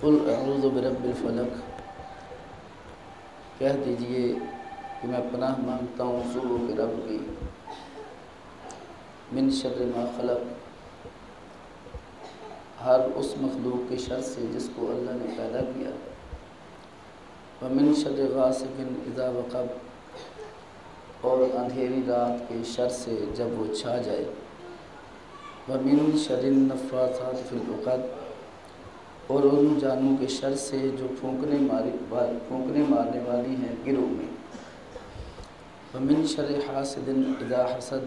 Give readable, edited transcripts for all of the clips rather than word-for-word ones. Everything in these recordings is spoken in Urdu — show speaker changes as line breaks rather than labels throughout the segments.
قل اعوذ برب الفلق، کہہ دیجئے کہ میں پناہ مانگتا ہوں صبح کے رب کی، من شر ما خلق، ہر اس مخلوق کے شر سے جس کو اللہ نے پیدا کیا، ومن شر غاسق اذا وقب، اور اندھیری رات کے شر سے جب وہ چھا جائے، ومن شر النفاثات فی العقد، اور ان جانوں کے شر سے جو پھونکنے مارنے والی ہیں گروہ میں، ومن شر حاسد اذا حسد،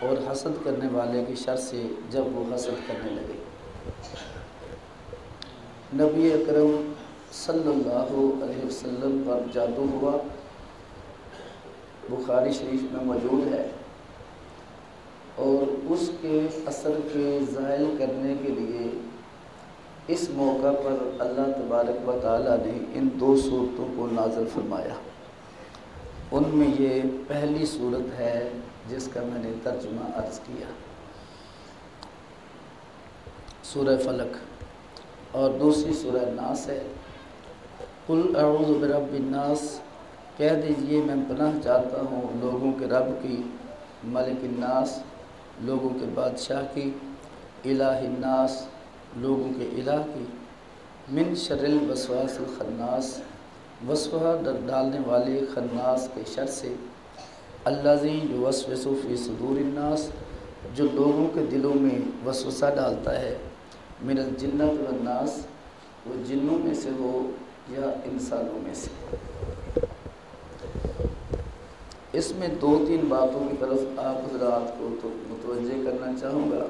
اور حسد کرنے والے کے شر سے جب وہ حسد کرنے لگے۔ نبی اکرم صلی اللہ علیہ وسلم پر جادو ہوا، بخاری شریف میں موجود ہے، اور اس کے اثر کے زائل کرنے کے لیے اس موقع پر اللہ تبارک و تعالیٰ نے ان دو صورتوں کو نازل فرمایا۔ ان میں یہ پہلی صورت ہے جس کا میں نے ترجمہ عرض کیا، سورہ فلق، اور دوسری سورہ ناس ہے۔ قل اعوذ برب الناس، کہہ دیجئے میں پناہ چاہتا ہوں لوگوں کے رب کی، ملک الناس، لوگوں کے بادشاہ کی، الہ الناس، لوگوں کے الہ کی، من شر الوسواس الخناس، وسوسہ ڈالنے والے خناس کے شر سے، الذی یوسوس فی صدور الناس، جو لوگوں کے دلوں میں وسوسہ ڈالتا ہے، من الجنۃ والناس، وہ جنوں میں سے ہو یا انسانوں میں سے۔ اس میں دو تین باتوں کی طرف آپ حضرات کو متوجہ کرنا چاہوں گا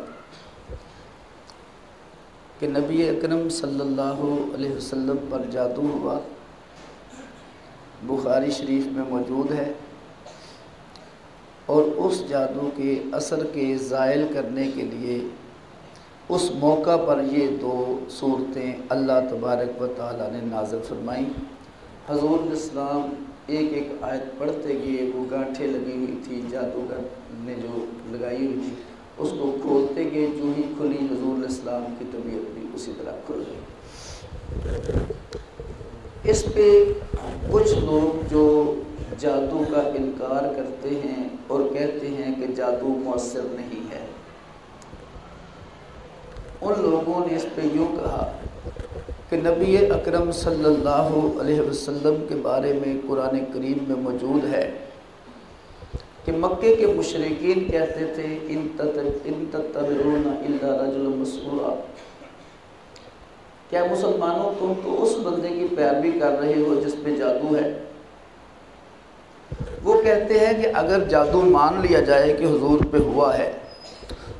کہ نبی اکرم صلی اللہ علیہ وسلم پر جادو ہوا، بخاری شریف میں موجود ہے، اور اس جادو کے اثر کے زائل کرنے کے لیے اس موقع پر یہ دو صورتیں اللہ تبارک و تعالیٰ نے نازل فرمائیں۔ حضور الاسلام ایک ایک آیت پڑھتے گئے، وہ گانٹھیں لگی ہوئی تھی جادوگر نے جو لگائی ہوئی تھی، اس کو کھولتے گئے، جو ہی کھلی حضور الاسلام کی طبیعت بھی اسی طرح کھل گئی۔ اس پہ کچھ لوگ جو جادو کا انکار کرتے ہیں اور کہتے ہیں کہ جادو مؤثر نہیں ہے، ان لوگوں نے اس پہ یوں کہا کہ نبی اکرم صلی اللہ علیہ وسلم کے بارے میں قرآن کریم میں موجود ہے کہ مکے کے مشرکین کہتے تھے ان تتبعون الا رجلا مسحورا، کیا مسلمانوں تم تو اس بندے کی پیروی کر رہے ہو جس پہ جادو ہے؟ وہ کہتے ہیں کہ اگر جادو مان لیا جائے کہ حضور پہ ہوا ہے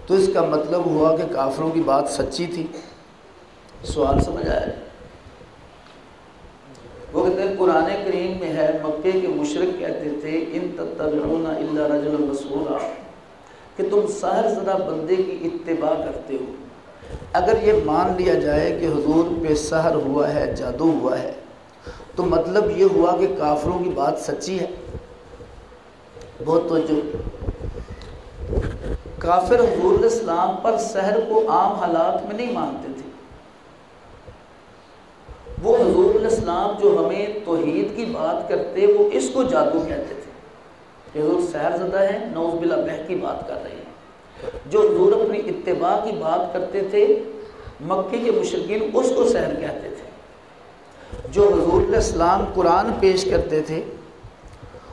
تو اس کا مطلب ہوا کہ کافروں کی بات سچی تھی۔ سوال سمجھ آیا؟ وہ کہتے ہیں قرآن کریم میں ہے، مکے کے مشرک کہتے تھے ان تتبعون الا رجلا مسحورا، کہ تم ساحر زدہ بندے کی اتباع کرتے ہو۔ اگر یہ مان لیا جائے کہ حضور پہ سحر ہوا ہے، جادو ہوا ہے، تو مطلب یہ ہوا کہ کافروں کی بات سچی ہے۔ بہت توجہ، کافر حضور الاسلام پر سحر کو عام حالات میں نہیں مانتے تھے، وہ حضور الاسلام جو ہمیں توحید کی بات کرتے وہ اس کو جادو کہتے تھے کہ حضور سحر زدہ ہیں، نعوذ باللہ بہہ کی بات کر رہے ہیں۔ جو حضور اپنی اتباع کی بات کرتے تھے مکے کے مشرکین اس کو سحر کہتے تھے، جو حضور الاسلام قرآن پیش کرتے تھے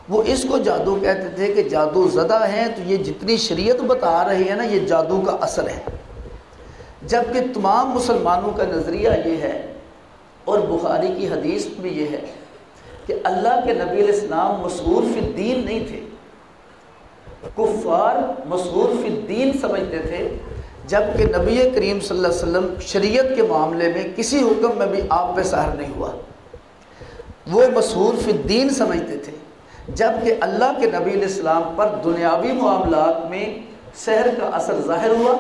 وہ اس کو جادو کہتے تھے کہ جادو زدہ ہیں، تو یہ جتنی شریعت بتا رہی ہے نا یہ جادو کا اثر ہے۔ جبکہ تمام مسلمانوں کا نظریہ یہ ہے، اور بخاری کی حدیث میں یہ ہے کہ اللہ کے نبی علیہ السلام مسحور فی الدین نہیں تھے، کفار مسحور فی الدین سمجھتے تھے، جبکہ نبی کریم صلی اللہ علیہ وسلم شریعت کے معاملے میں کسی حکم میں بھی آپ پہ سحر نہیں ہوا، وہ مسحور فی الدین سمجھتے تھے، جبکہ اللہ کے نبی علیہ السلام پر دنیاوی معاملات میں سحر کا اثر ظاہر ہوا،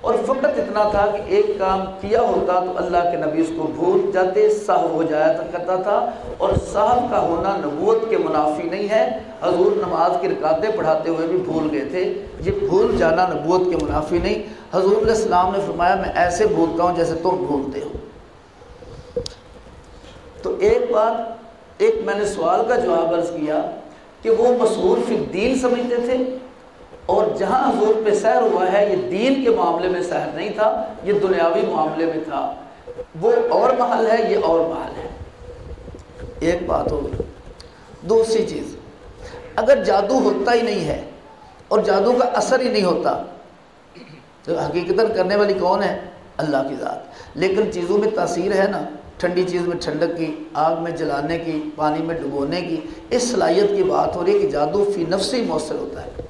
اور فقط اتنا تھا کہ ایک کام کیا ہوتا تو اللہ کے نبی اس کو بھول جاتے، سہو ہو جایا کرتا تھا، اور سہو کا ہونا نبوت کے منافی نہیں ہے۔ حضور نماز کی رکعتیں پڑھاتے ہوئے بھی بھول گئے تھے، یہ بھول جانا نبوت کے منافی نہیں۔ حضور علیہ السلام نے فرمایا میں ایسے بھولتا ہوں جیسے تم بھولتے ہو۔ تو ایک بات، ایک میں نے سوال کا جواب عرض کیا کہ وہ مسحور فی الدین سمجھتے تھے، اور جہاں حضور پہ سحر ہوا ہے یہ دین کے معاملے میں سحر نہیں تھا، یہ دنیاوی معاملے میں تھا، وہ اور محل ہے، یہ اور محل ہے۔ ایک بات ہوگی۔ دوسری چیز، اگر جادو ہوتا ہی نہیں ہے اور جادو کا اثر ہی نہیں ہوتا تو حقیقتاً کرنے والی کون ہے؟ اللہ کی ذات۔ لیکن چیزوں میں تاثیر ہے نا، ٹھنڈی چیز میں ٹھنڈک کی، آگ میں جلانے کی، پانی میں ڈبونے کی، اس صلاحیت کی بات ہو رہی ہے کہ جادو فی نفس ہی مؤثر ہوتا ہے۔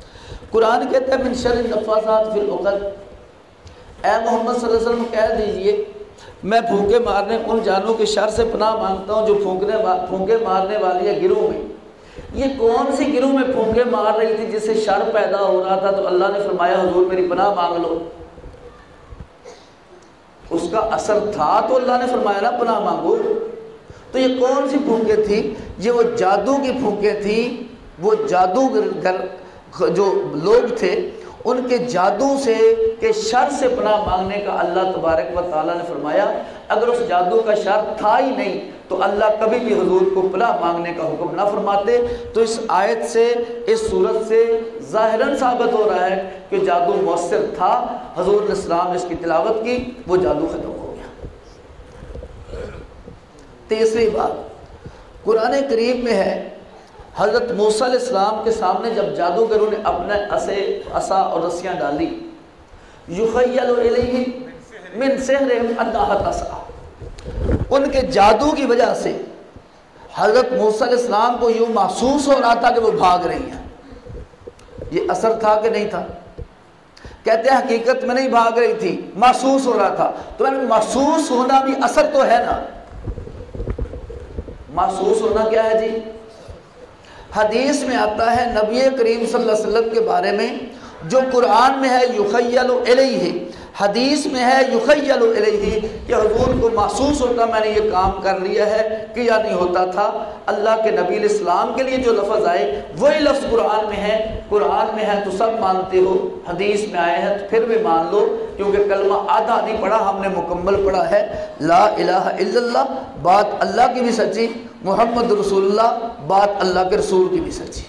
قرآن کہتا ہے من شر النفاثات فی العقد، اے محمد صلی اللہ علیہ وسلم کہہ دیجئے میں پھونکے مارنے ان جانوں کے شر سے پناہ مانگتا ہوں جو پھونکے مارنے والی ہے گروہ میں۔ یہ کون سی گروہ میں پھونکے مار رہی تھی جس سے شر پیدا ہو رہا تھا؟ تو اللہ نے فرمایا حضور میری پناہ مانگ لو۔ اس کا اثر تھا تو اللہ نے فرمایا نا پناہ مانگو۔ تو یہ کون سی پھونکے تھی؟ یہ وہ جادو کی پھونکے تھی۔ وہ جادوگر جو لوگ تھے ان کے جادو سے کہ شر سے پناہ مانگنے کا اللہ تبارک و تعالیٰ نے فرمایا۔ اگر اس جادو کا شر تھا ہی نہیں تو اللہ کبھی بھی حضور کو پناہ مانگنے کا حکم نہ فرماتے۔ تو اس آیت سے، اس صورت سے ظاہراً ثابت ہو رہا ہے کہ جادو مؤثر تھا، حضور علیہ السلام نے اس کی تلاوت کی، وہ جادو ختم ہو گیا۔ تیسری بات قرآن کریم میں ہے، حضرت موسیٰ علیہ السلام کے سامنے جب جادوگروں نے اپنے عصا اور رسیاں ڈالی، یخیل الیہ من سحرہم انہا تسعی، ان کے جادو کی وجہ سے حضرت موسیٰ علیہ السلام کو یوں محسوس ہو رہا تھا کہ وہ بھاگ رہی ہیں۔ یہ اثر تھا کہ نہیں تھا؟ کہتے ہیں حقیقت میں نہیں بھاگ رہی تھی، محسوس ہو رہا تھا۔ تو محسوس ہونا بھی اثر تو ہے نا۔ محسوس ہونا کیا ہے جی؟ حدیث میں آتا ہے نبی کریم صلی اللہ علیہ وسلم کے بارے میں، جو قرآن میں ہے یخیل الیہ، حدیث میں ہے یخیل الیہ، کہ حضور کو محسوس ہوتا میں نے یہ کام کر لیا ہے، کیا نہیں ہوتا تھا۔ اللہ کے نبی علیہ السلام کے لیے جو لفظ آئے وہی لفظ قرآن میں ہے۔ قرآن میں ہے تو سب مانتے ہو، حدیث میں آئے ہیں تو پھر بھی مان لو، کیونکہ کلمہ آدھا نہیں پڑھا، ہم نے مکمل پڑھا ہے۔ لا الہ الا اللہ، بات اللہ کی بھی سچی، محمد رسول اللہ، بات اللہ کے رسول کی بھی سچی۔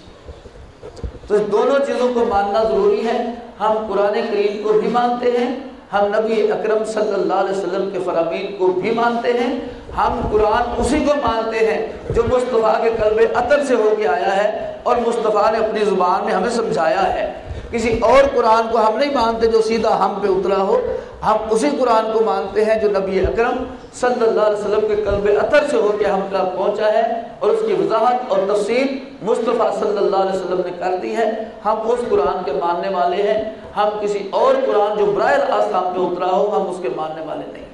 تو اس دونوں چیزوں کو ماننا ضروری ہے۔ ہم قرآن کریم کو بھی مانتے ہیں، ہم نبی اکرم صلی اللہ علیہ وسلم کے فرامین کو بھی مانتے ہیں، ہم قرآن اسی کو مانتے ہیں جو مصطفیٰ کے قلب عطر سے ہو کے آیا ہے اور مصطفیٰ نے اپنی زبان میں ہمیں سمجھایا ہے۔ کسی اور قرآن کو ہم نہیں مانتے جو سیدھا ہم پہ اترا ہو، ہم اسی قرآن کو مانتے ہیں جو نبی اکرم صلی اللہ علیہ وسلم کے قلب عطر سے ہو کے ہم تک پہنچا ہے، اور اس کی وضاحت اور تفصیل مصطفیٰ صلی اللہ علیہ وسلم نے کر دی ہے۔ ہم اس قرآن کے ماننے والے ہیں، ہم کسی اور قرآن جو براہ راست ہم پہ اترا ہو ہم اس کے ماننے والے نہیں۔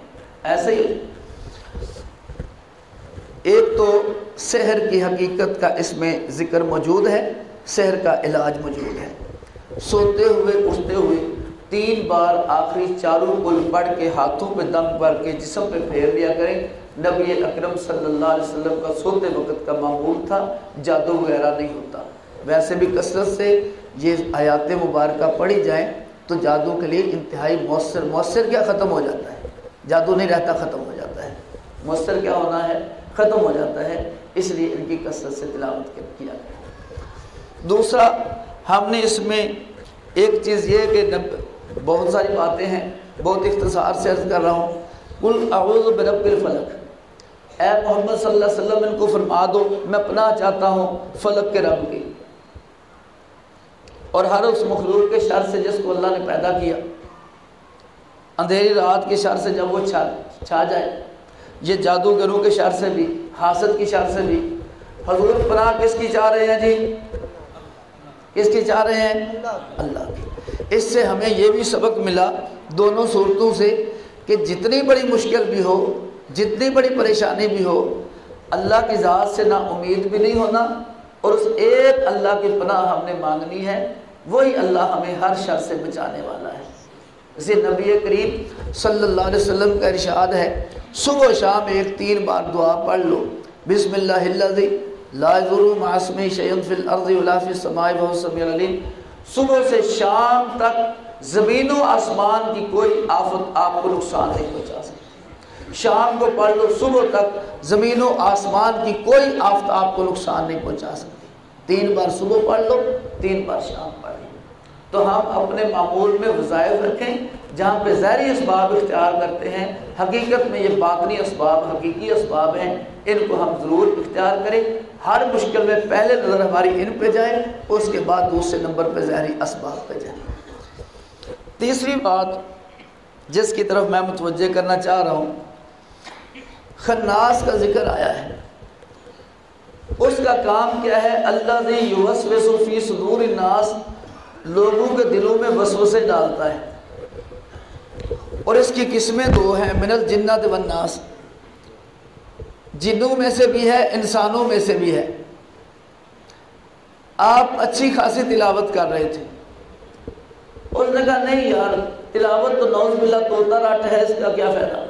ایسے ہی ایک تو سحر کی حقیقت کا اس میں ذکر موجود ہے، سحر کا علاج موجود ہے۔ سوتے ہوئے اٹھتے ہوئے 3 بار آخری چاروں کل پڑھ کے ہاتھوں پہ دم بھر کے جسم پہ پھیر لیا کریں۔ نبی اکرم صلی اللہ علیہ وسلم کا سوتے وقت کا معمول تھا، جادو وغیرہ نہیں ہوتا۔ ویسے بھی کثرت سے یہ آیات مبارکہ پڑھی جائیں تو جادو کے لیے انتہائی مؤثر کیا ختم ہو جاتا ہے، جادو نہیں رہتا، ختم ہو جاتا ہے۔ مؤثر کیا ہونا ہے؟ ختم ہو جاتا ہے۔ اس لیے ان کی کثرت سے تلاوت کیا گیا۔ دوسرا، ہم نے اس میں ایک چیز یہ کہ بہت ساری باتیں ہیں، بہت اختصار سے عرض کر رہا ہوں۔ قل اعوذ برب الفلق، اے محمد صلی اللہ علیہ وسلم ان کو فرما دو میں پناہ چاہتا ہوں فلک کے رب کی، اور ہر اس مخلوق کے شر سے جس کو اللہ نے پیدا کیا۔ اندھیری رات کے شر سے جب وہ چھا جائے، یہ جادوگروں کے شر سے بھی، حاسد کی شر سے بھی۔ حضور پناہ کس کی چاہ رہے ہیں جی؟ کس کی چاہ رہے ہیں؟ اللہ کی۔ اس سے ہمیں یہ بھی سبق ملا دونوں صورتوں سے کہ جتنی بڑی مشکل بھی ہو، جتنی بڑی پریشانی بھی ہو، اللہ کی ذات سے نا امید بھی نہیں ہونا، اور اس ایک اللہ کی پناہ ہم نے مانگنی ہے، وہی اللہ ہمیں ہر شر سے بچانے والا ہے۔ اسے نبی کریم صلی اللہ علیہ وسلم کا ارشاد ہے، صبح و شام 3 بار دعا پڑھ لو، بسم اللہ الذی لا یضر مع اسمہ شیء فی الارض ولا فی السماء وهو السمیع العلیم۔ صبح سے شام تک زمین و آسمان کی کوئی آفت آپ کو نقصان نہیں پہنچا سکتی۔ شام کو پڑھ لو، صبح تک زمین و آسمان کی کوئی آفت آپ کو نقصان نہیں پہنچا سکتی۔ 3 بار صبح پڑھ لو، 3 بار شام پڑھ لو۔ تو ہم اپنے معمول میں وظائف رکھیں، جہاں پہ ظاہری اسباب اختیار کرتے ہیں، حقیقت میں یہ باطنی اسباب حقیقی اسباب ہیں، ان کو ہم ضرور اختیار کریں۔ ہر مشکل میں پہلے نظر ہماری ان پہ جائے، اس کے بعد دوسرے نمبر پہ ظاہری اسباب پہ جائیں۔ تیسری بات جس کی طرف میں متوجہ کرنا چاہ رہا ہوں، خناس کا ذکر آیا ہے۔ اس کا کام کیا ہے؟ الذی یوسوس فی صدور الناس، لوگوں کے دلوں میں وسوسے ڈالتا ہے۔ اور اس کی قسمیں 2 ہیں، من الجنۃ والناس، جنوں میں سے بھی ہے، انسانوں میں سے بھی ہے۔ آپ اچھی خاصی تلاوت کر رہے تھے، اس نے کہا نہیں یار تلاوت تو نعوذ باللہ توتا راٹ ہے، اس کا کیا فائدہ؟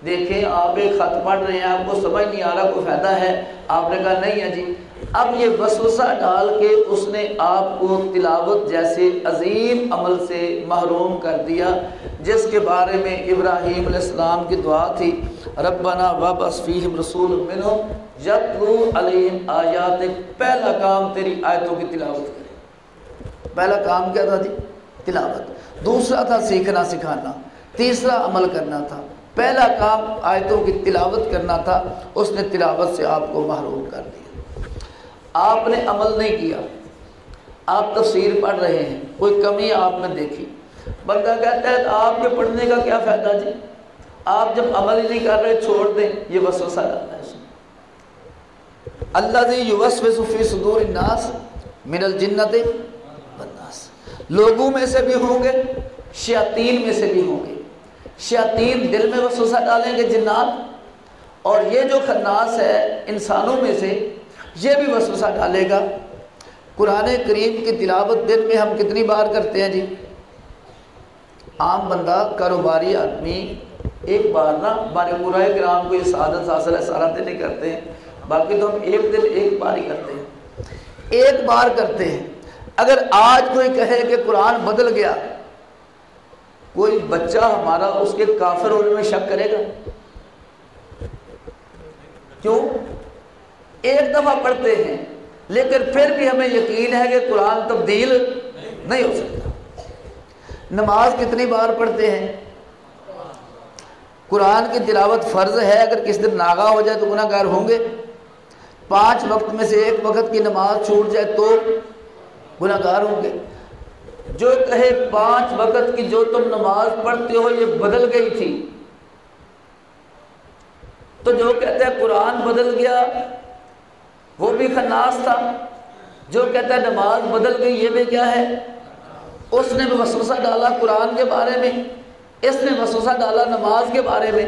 دیکھیں آپ ایک خط پڑھ رہے ہیں، آپ کو سمجھ نہیں آ رہا کوئی فائدہ ہے، آپ نے کہا نہیں ہے جی۔ اب یہ وسوسہ ڈال کے اس نے آپ کو تلاوت جیسے عظیم عمل سے محروم کر دیا، جس کے بارے میں ابراہیم علیہ السلام کی دعا تھی، ربنا وابعث فیہم رسول منہم یتلو علیہم آیاتک۔ پہلا کام تیری آیتوں کی تلاوت کرے۔ پہلا کام کیا تھا جی؟ تلاوت۔ دوسرا تھا سیکھنا سکھانا، تیسرا عمل کرنا تھا۔ پہلا کام آیتوں کی تلاوت کرنا تھا، اس نے تلاوت سے آپ کو محروم کر دیا۔ آپ نے عمل نہیں کیا، آپ تفسیر پڑھ رہے ہیں، کوئی کمی آپ نے دیکھی، بندہ کہتا ہے آپ کے پڑھنے کا کیا فائدہ جی؟ آپ جب عمل ہی نہیں کر رہے چھوڑ دیں، یہ وسوسہ ڈالتا ہے اس میں۔ الذی یوسوس فی صدور الناس من الجنۃ والناس، لوگوں میں سے بھی ہوں گے، شیاطین میں سے بھی ہوں گے۔ شیاطین دل میں وسوسہ ڈالیں گے جنات، اور یہ جو خناس ہے انسانوں میں سے یہ بھی وسوسہ ڈالے گا۔ قرآن کریم کی تلاوت دن میں ہم کتنی بار کرتے ہیں جی؟ عام بندہ کاروباری آدمی ایک بار نا، ہمارے قرآن کرام کو یہ سعادت حاصل ہے، سارا دن نہیں کرتے ہیں، باقی تو ہم ایک دن ایک بار ہی کرتے ہیں، ایک بار کرتے ہیں۔ اگر آج کوئی کہے کہ قرآن بدل گیا، کوئی بچہ ہمارا اس کے کافر ہونے میں شک کرے گا؟ کیوں؟ ایک دفعہ پڑھتے ہیں، لیکن پھر بھی ہمیں یقین ہے کہ قرآن تبدیل نہیں ہو سکتا۔ نماز کتنی بار پڑھتے ہیں؟ قرآن کی تلاوت فرض ہے، اگر کس دن ناغہ ہو جائے تو گناہ گار ہوں گے۔ 5 وقت میں سے 1 وقت کی نماز چھوٹ جائے تو گناہ گار ہوں گے۔ جو کہے 5 وقت کی جو تم نماز پڑھتے ہو یہ بدل گئی تھی، تو جو کہتا ہے قرآن بدل گیا وہ بھی خناس تھا، جو کہتا ہے نماز بدل گئی یہ بھی کیا ہے؟ اس نے بھی وسوسہ ڈالا قرآن کے بارے میں، اس نے وسوسہ ڈالا نماز کے بارے میں،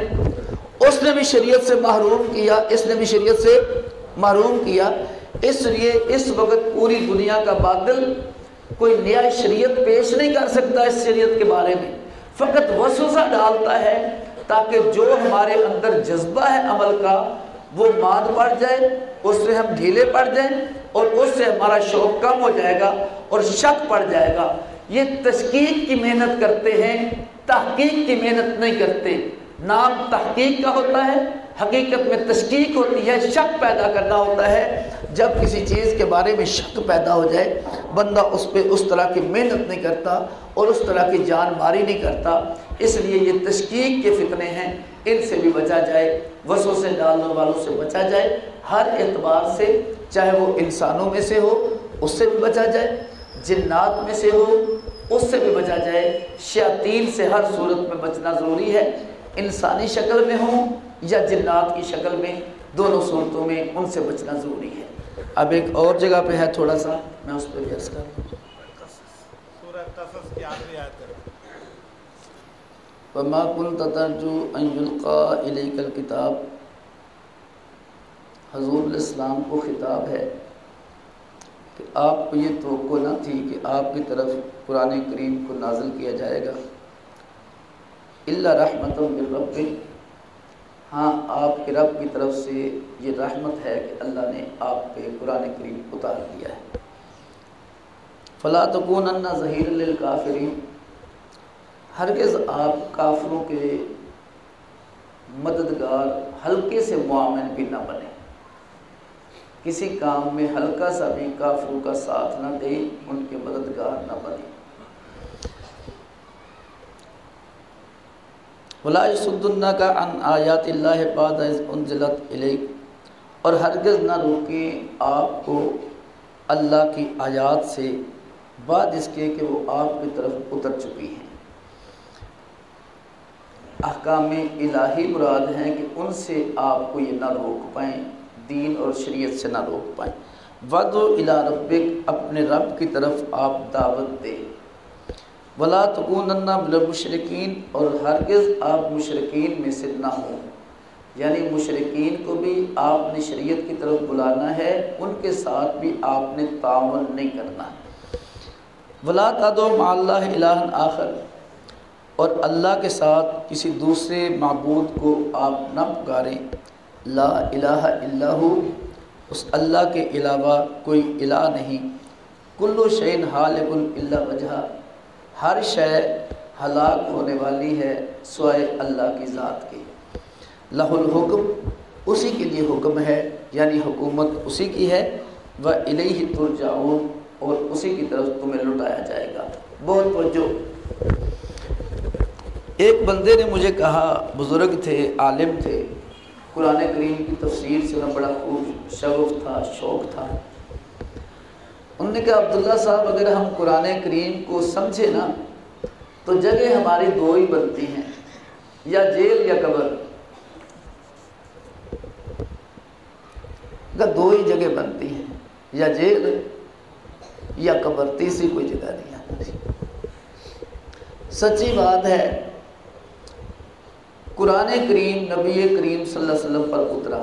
اس نے بھی شریعت سے محروم کیا، اس نے بھی شریعت سے محروم کیا۔ اس لیے اس وقت پوری دنیا کا باطل کوئی نیا شریعت پیش نہیں کر سکتا اس شریعت کے بارے میں، فقط وسوسہ ڈالتا ہے تاکہ جو ہمارے اندر جذبہ ہے عمل کا وہ مات پڑ جائے، اس سے ہم ڈھیلے پڑ جائیں، اور اس سے ہمارا شوق کم ہو جائے گا اور شک پڑ جائے گا۔ یہ تشکیق کی محنت کرتے ہیں، تحقیق کی محنت نہیں کرتے۔ نام تحقیق کا ہوتا ہے، حقیقت میں تشکیق ہوتی ہے، شک پیدا کرنا ہوتا ہے۔ جب کسی چیز کے بارے میں شک پیدا ہو جائے، بندہ اس پہ اس طرح کی محنت نہیں کرتا اور اس طرح کی جان ماری نہیں کرتا۔ اس لیے یہ تشکیق کے فتنے ہیں، ان سے بھی بچا جائے، وسوسے ڈالنے والوں سے بچا جائے، ہر اعتبار سے، چاہے وہ انسانوں میں سے ہو اس سے بھی بچا جائے، جنات میں سے ہو اس سے بھی بچا جائے، شیاطین سے ہر صورت میں بچنا ضروری ہے، انسانی شکل میں ہوں یا جنات کی شکل میں، دونوں صورتوں میں ان سے بچنا ضروری ہے۔ اب ایک اور جگہ پہ ہے تھوڑا سا، میں اس پہ بھی عرض کر دوں۔
سورہ قصص کی آخری آیت ہے،
وَمَا كُنْتَ تَرْجُو أَن يُلْقَىٰ إِلَيْكَ الْكِتَابُ، حضور علیہ السلام کو خطاب ہے کہ آپ کو یہ توقع نہ تھی کہ آپ کی طرف قرآن کریم کو نازل کیا جائے گا، إِلَّا رَحْمَةً مِّن رَبِّكَ، ہاں آپ کے رب کی طرف سے یہ رحمت ہے کہ اللہ نے آپ پہ قرآن کریم اتار دیا ہے۔ فلا تکونن ظہیرا للکافرین، ہرگز آپ کافروں کے مددگار ہلکے سے معاون بھی نہ بنے، کسی کام میں ہلکا سا بھی کافروں کا ساتھ نہ دیں، ان کے مددگار نہ بنے۔ ولا یصدنک عن آیات اللہ بعد اذ انزلت الیک، اور ہرگز نہ روکیں آپ کو اللہ کی آیات سے بعد اس کے کہ وہ آپ کی طرف اتر چکی ہیں۔ احکام الہی مراد ہیں کہ ان سے آپ کو یہ نہ روک پائیں، دین اور شریعت سے نہ روک پائیں۔ وَدْعُ إِلَىٰ رَبِّكَ، اپنے رب کی طرف آپ دعوت دیں۔ وَلَا تَكُونَنَّ مِنَ الْمُشْرِكِينَ، اور ہرگز آپ مشرکین میں سے نہ ہوں، یعنی مشرکین کو بھی آپ نے شریعت کی طرف بلانا ہے، ان کے ساتھ بھی آپ نے تعاون نہیں کرنا۔ وَلَا تَدْعُ مَعَ اللَّهِ إِلَٰهًا آخَرَ، اور اللہ کے ساتھ کسی دوسرے معبود کو آپ نہ پکاریں۔ لا الہ الا ہو، اس اللہ کے علاوہ کوئی الہ نہیں۔ کل شیء ہالک الا وجہہ، ہر شے ہلاک ہونے والی ہے سوائے اللہ کی ذات کے۔ لہ الحکم، اسی کے لیے حکم ہے، یعنی حکومت اسی کی ہے۔ وإلیہ ترجعون، اور اسی کی طرف تمہیں لٹایا جائے گا۔ بہت توجہ، ایک بندے نے مجھے کہا، بزرگ تھے، عالم تھے، قرآن کریم کی تفسیر سے انہیں بڑا خوب شغف تھا، شوق تھا۔ انہوں نے کہا عبداللہ صاحب، اگر ہم قرآن کریم کو سمجھے نا تو جگہ ہماری دو ہی بنتی ہیں، یا جیل یا قبر، دو ہی جگہ بنتی ہیں، یا جیل یا قبر، تیسری کوئی جگہ نہیں ہے۔ سچی بات ہے، قرآن کریم نبی کریم صلی اللہ علیہ وسلم پر اترا۔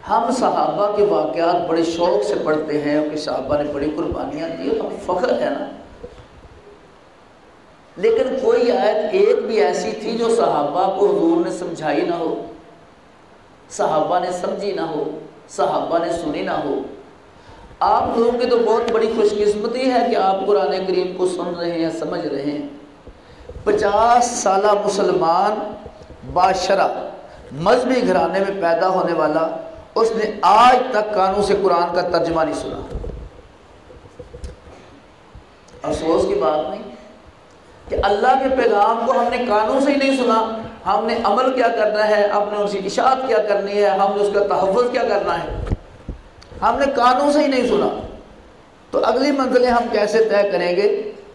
ہم صحابہ کے واقعات بڑے شوق سے پڑھتے ہیں کہ صحابہ نے بڑی قربانیاں دی، ہمیں فخر ہے نا، لیکن کوئی آیت ایک بھی ایسی تھی جو صحابہ کو حضور نے سمجھائی نہ ہو، صحابہ نے سمجھی نہ ہو، صحابہ نے سنی نہ ہو۔ آپ لوگوں کی تو بہت بڑی خوش قسمتی ہے کہ آپ قرآن کریم کو سن رہے ہیں، سمجھ رہے ہیں۔ 50 سالہ مسلمان باشرہ مذہبی گھرانے میں پیدا ہونے والا، اس نے آج تک کانوں سے قرآن کا ترجمہ نہیں سنا۔ افسوس کی بات نہیں کہ اللہ کے پیغام کو ہم نے کانوں سے ہی نہیں سنا، ہم نے عمل کیا کرنا ہے، ہم نے اس کی اشاعت کیا کرنی ہے، ہم نے اس کا تحفظ کیا کرنا ہے، ہم نے کانوں سے ہی نہیں سنا، تو اگلی منزلیں ہم کیسے طے کریں گے؟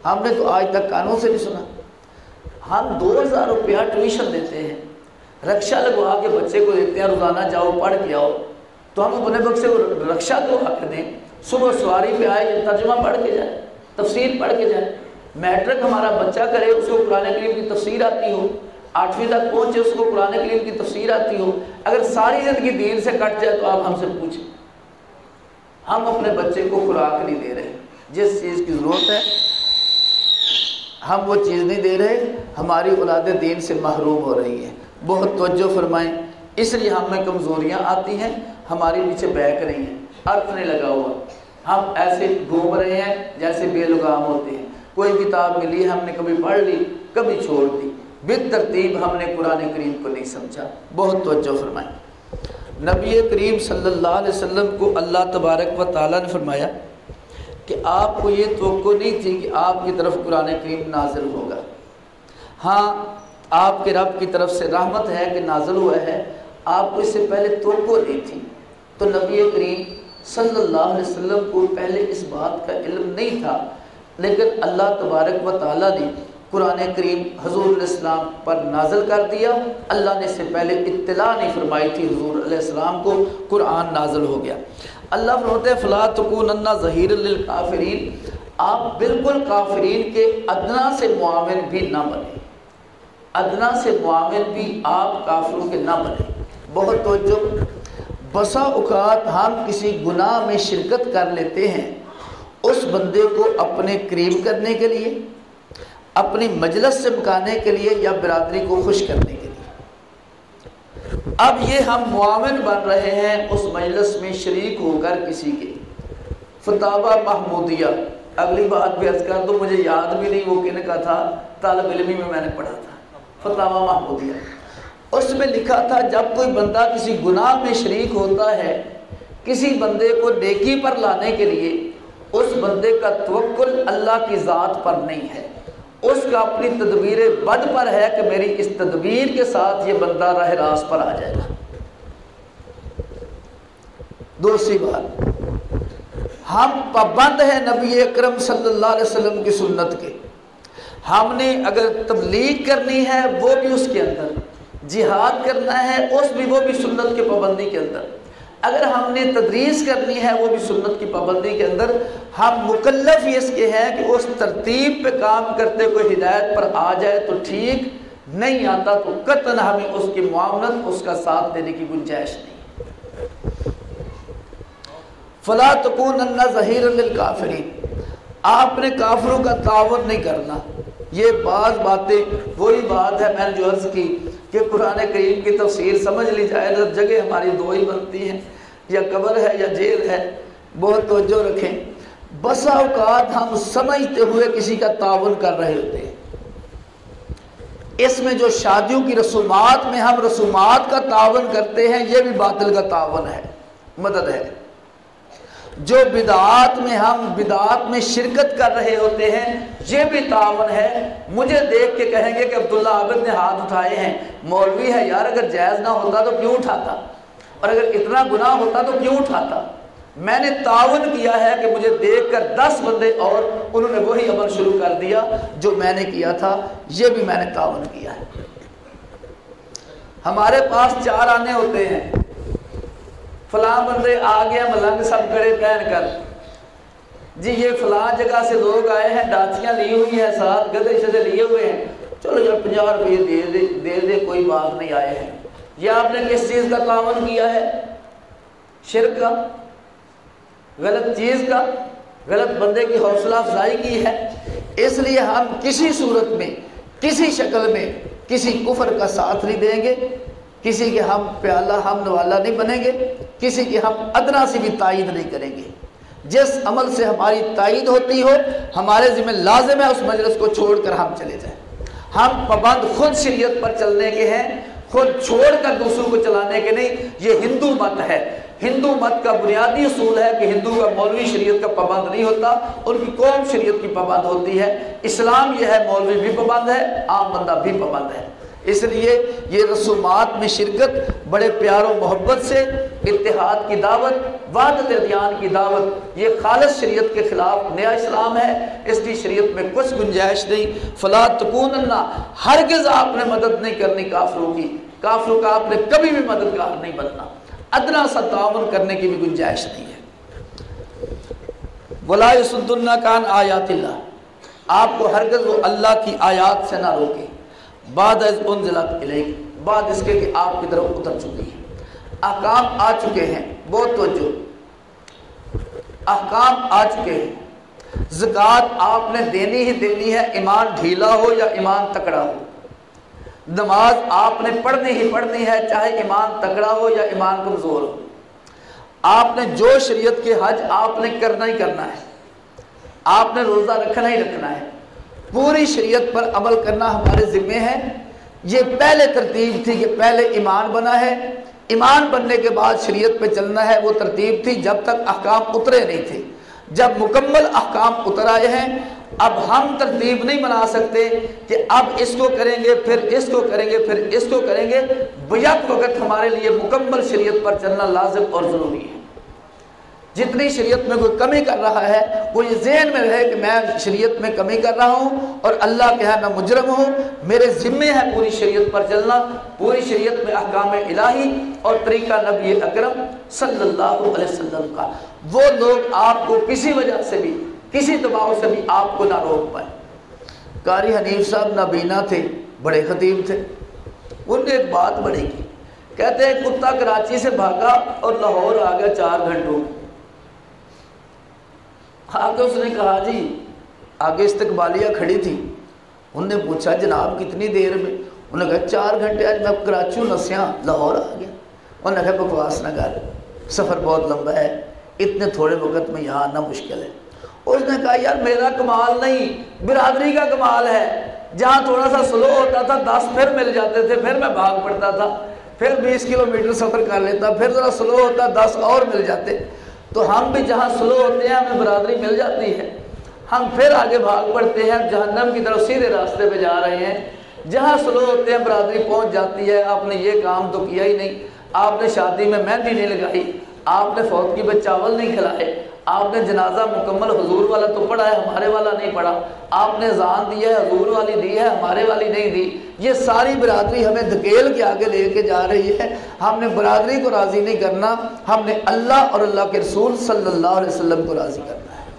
ہم نے تو آج تک کانوں سے نہیں سنا۔ ہم 2000 روپیہ ٹیوشن دیتے ہیں، رکشہ لگوا کے بچے کو دیتے ہیں، روزانہ جاؤ پڑھ کے آؤ، تو ہم اپنے بچے کو رکشہ کو حق دیں، صبح سواری پہ آئے ترجمہ پڑھ کے جائے، تفسیر پڑھ کے جائے۔ میٹرک ہمارا بچہ کرے، اس کو قرآن کریم کی تفسیر آتی ہو، 8ویں تک پہنچے، اس کو قرآن کریم کی تفسیر آتی ہو۔ اگر ساری زندگی دین سے کٹ جائے تو آپ ہم سے پوچھیں، ہم اپنے بچے کو خوراک نہیں دے رہے، جس چیز کی ضرورت ہے ہم وہ چیز نہیں دے رہے، ہماری اولاد دین سے محروم ہو رہی ہیں۔ بہت توجہ فرمائیں، اس لیے ہم میں کمزوریاں آتی ہیں، ہماری پیچھے بہک رہی ہیں، ارتھ نہیں لگا ہوا، ہم ایسے گھوم رہے ہیں جیسے بے لگام ہوتے ہیں۔ کوئی کتاب ملی ہم نے کبھی پڑھ لی، کبھی چھوڑ دی، بالترتیب ہم نے قرآن کریم کو نہیں سمجھا۔ بہت توجہ فرمائیں، نبی کریم صلی اللہ علیہ وسلم کو اللہ تبارک و تعالیٰ نے فرمایا کہ آپ کو یہ توقع نہیں تھی کہ آپ کی طرف قرآن کریم نازل ہوگا۔ ہاں، آپ کے رب کی طرف سے رحمت ہے کہ نازل ہوا ہے، آپ کو اس سے پہلے توقع نہیں تھی۔ تو نبی کریم صلی اللہ علیہ وسلم کو پہلے اس بات کا علم نہیں تھا، لیکن اللہ تبارک و تعالیٰ نے قرآن کریم حضور علیہ السلام پر نازل کر دیا۔ اللہ نے اس سے پہلے اطلاع نہیں فرمائی تھی حضور علیہ السلام کو، قرآن نازل ہو گیا۔ اللہ فرماتے ہیں فَلَا تَكُونَنَّ ظَهِيرًا لِلْكَافِرِينَ، آپ بالکل کافرین کے ادنا سے معاون بھی نہ بنیں، ادنا سے معاون بھی آپ کافروں کے نہ بنیں۔ بہت توجہ، بسا اوقات ہم کسی گناہ میں شرکت کر لیتے ہیں اس بندے کو اپنے قریب کرنے کے لیے، اپنی مجلس سے مکانے کے لیے، یا برادری کو خوش کرنے کے لیے۔ اب یہ ہم معاون بن رہے ہیں اس مجلس میں شریک ہو کر کسی کے۔ فتاوی محمودیہ اگلی بات بھی عرض کر دو، مجھے یاد بھی نہیں وہ کن کا تھا، طالب علمی میں نے پڑھا تھا، فتاوی محمودیہ، اس میں لکھا تھا جب کوئی بندہ کسی گناہ میں شریک ہوتا ہے، کسی بندے کو نیکی پر لانے کے لیے اس بندے کا توکل اللہ کی ذات پر نہیں ہے، اس کا اپنی تدبیر بد پر ہے کہ میری اس تدبیر کے ساتھ یہ بندہ راہ راست پر آ جائے گا۔ دوسری بات، ہم پابند ہیں نبی اکرم صلی اللہ علیہ وسلم کی سنت کے، ہم نے اگر تبلیغ کرنی ہے وہ بھی اس کے اندر، جہاد کرنا ہے وہ بھی سنت کے پابندی کے اندر، اگر ہم نے تدریس کرنی ہے وہ بھی سنت کی پابندی کے اندر، ہم مکلف اس کے ہیں کہ اس ترتیب پہ کام کرتے کوئی ہدایت پر آ جائے تو ٹھیک، نہیں آتا تو قطعاً ہمیں اس کی معاونت، اس کا ساتھ دینے کی گنجائش نہیں۔ فلا تکونن ظہیرا للکافرین، آپ نے کافروں کا تعاون نہیں کرنا۔ یہ بعض باتیں وہی بات ہے میں نے جو عرض کی کہ قرآن کریم کی تفسیر سمجھ لی جائے تو جگہ ہماری دو ہی بنتی ہیں، یا قبر ہے یا جیل ہے، بہت توجہ رکھیں۔ بسا اوقات ہم سمجھتے ہوئے کسی کا تعاون کر رہے ہوتے ہیں، اس میں جو شادیوں کی رسومات میں ہم رسومات کا تعاون کرتے ہیں یہ بھی باطل کا تعاون ہے، مدد ہے۔ جو بدعات میں ہم بدعات میں شرکت کر رہے ہوتے ہیں یہ بھی تعاون ہے۔ مجھے دیکھ کے کہیں گے کہ عبداللہ عابد نے ہاتھ اٹھائے ہیں، مولوی ہے یار، اگر جائز نہ ہوتا تو کیوں اٹھاتا، اور اگر اتنا گناہ ہوتا تو کیوں اٹھاتا؟ میں نے تعاون کیا ہے کہ مجھے دیکھ کر 10 بندے اور انہوں نے وہی عمل شروع کر دیا جو میں نے کیا تھا، یہ بھی میں نے تعاون کیا ہے۔ ہمارے پاس 4 آنے ہوتے ہیں، فلاں بندے آ گیا ملنگ سب کڑے پہن کر، جی یہ فلاں جگہ سے لوگ آئے ہیں، ڈاچیاں لی ہوئی ہیں، ساتھ گدھے شدھے لیے ہوئے ہیں، چلو یار 50 روپے دے دے کوئی بات نہیں، آئے ہیں۔ یہ آپ نے کس چیز کا تعاون کیا ہے؟ شرک کا، غلط چیز کا، غلط بندے کی حوصلہ افزائی کی ہے۔ اس لیے ہم کسی صورت میں کسی شکل میں کسی کفر کا ساتھ نہیں دیں گے، کسی کے ہم پیالہ ہم نوالا نہیں بنیں گے، کسی کی ہم ادنا سی بھی تائید نہیں کریں گے۔ جس عمل سے ہماری تائید ہوتی ہو ہمارے ذمہ لازم ہے اس مجلس کو چھوڑ کر ہم چلے جائیں۔ ہم پابند خود شریعت پر چلنے کے ہیں، خود چھوڑ کر دوسروں کو چلانے کے نہیں۔ یہ ہندو مت ہے، ہندو مت کا بنیادی اصول ہے کہ ہندو کا مولوی شریعت کا پابند نہیں ہوتا، ان کی قوم شریعت کی پابند ہوتی ہے۔ اسلام یہ ہے مولوی بھی پابند ہے، عام بندہ بھی پابند ہے۔ اس لیے یہ رسومات میں شرکت بڑے پیار و محبت سے، اتحاد کی دعوت، وحدت ادیان کی دعوت، یہ خالص شریعت کے خلاف نیا اسلام ہے، اس کی شریعت میں کچھ گنجائش نہیں۔ فلا تکونن، ہرگز آپ نے مدد نہیں کرنی کافروں کی، کافروں کا آپ نے کبھی بھی مددگار نہیں بننا، ادنا سا تعاون کرنے کی بھی گنجائش نہیں ہے۔ ولا یصدنک عن آیات اللہ، آپ کو ہرگز وہ اللہ کی آیات سے نہ روکے، بعد از انزلت الیک، بعد اس کے کہ آپ کی طرف اتر چکی ہے، احکام آ چکے ہیں، بہت توجہ، احکام آ چکے ہیں۔ زکوٰۃ آپ نے دینی ہی دینی ہے، ایمان ڈھیلا ہو یا ایمان تکڑا ہو۔ نماز آپ نے پڑھنی ہی پڑھنی ہے، چاہے ایمان تکڑا ہو یا ایمان کمزور ہو۔ آپ نے جو شریعت کے حج آپ نے کرنا ہی کرنا ہے، آپ نے روزہ رکھنا ہی رکھنا ہے، پوری شریعت پر عمل کرنا ہمارے ذمے ہے۔ یہ پہلے ترتیب تھی کہ پہلے ایمان بنا ہے، ایمان بننے کے بعد شریعت پہ چلنا ہے، وہ ترتیب تھی جب تک احکام اترے نہیں تھے۔ جب مکمل احکام اتر آئے ہیں اب ہم ترتیب نہیں بنا سکتے کہ اب اس کو کریں گے پھر اس کو کریں گے پھر اس کو کریں گے، بیک وقت ہمارے لیے مکمل شریعت پر چلنا لازم اور ضروری ہے۔ جتنی شریعت میں کوئی کمی کر رہا ہے وہ یہ ذہن میں رہے کہ میں شریعت میں کمی کر رہا ہوں اور اللہ کے ہاں میں مجرم ہوں، میرے ذمے ہے پوری شریعت پر چلنا، پوری شریعت میں احکام الہی اور طریقہ نبی اکرم صلی اللہ علیہ وسلم کا۔ وہ لوگ آپ کو کسی وجہ سے بھی کسی دباؤ سے بھی آپ کو نہ روک پائے۔ قاری حنیف صاحب نابینا تھے، بڑے خطیب تھے، انہوں نے ایک بات بڑی کی، کہتے ہیں کتا کراچی سے بھاگا اور لاہور آ گیا 4 گھنٹوں میں۔ آگے اس نے کہا جی، آگے استقبالیہ کھڑی تھی، انہوں نے پوچھا جناب کتنی دیر میں؟ انہوں نے کہا 4 گھنٹے، آج میں کراچیوں نسیاں لاہور آ گیا۔ انہوں نے کہا بکواس نہ کر، سفر بہت لمبا ہے، اتنے تھوڑے وقت میں یہاں آنا مشکل ہے۔ اس نے کہا یار میرا کمال نہیں، برادری کا کمال ہے، جہاں تھوڑا سا سلو ہوتا تھا 10 پھر مل جاتے تھے، پھر میں بھاگ پڑتا تھا، پھر 20 کلومیٹر سفر کر لیتا، پھر ذرا سلو ہوتا 10 اور مل جاتے۔ تو ہم بھی جہاں سلو ہوتے ہیں ہمیں برادری مل جاتی ہے، ہم پھر آگے بھاگ پڑتے ہیں، جہنم کی طرف سیدھے راستے پہ جا رہے ہیں۔ جہاں سلو ہوتے ہیں برادری پہنچ جاتی ہے، آپ نے یہ کام تو کیا ہی نہیں، آپ نے شادی میں مہندی نہیں لگائی، آپ نے فوت کی چاول نہیں کھلائے، آپ نے جنازہ مکمل حضور والا تو پڑھا ہے، ہمارے والا نہیں پڑھا، آپ نے اذان دی ہے حضور والی دی ہے، ہمارے والی نہیں دی۔ یہ ساری برادری ہمیں دھکیل کے آگے لے کے جا رہی ہے۔ ہم نے برادری کو راضی نہیں کرنا، ہم نے اللہ اور اللہ کے رسول صلی اللہ علیہ وسلم کو راضی کرنا ہے۔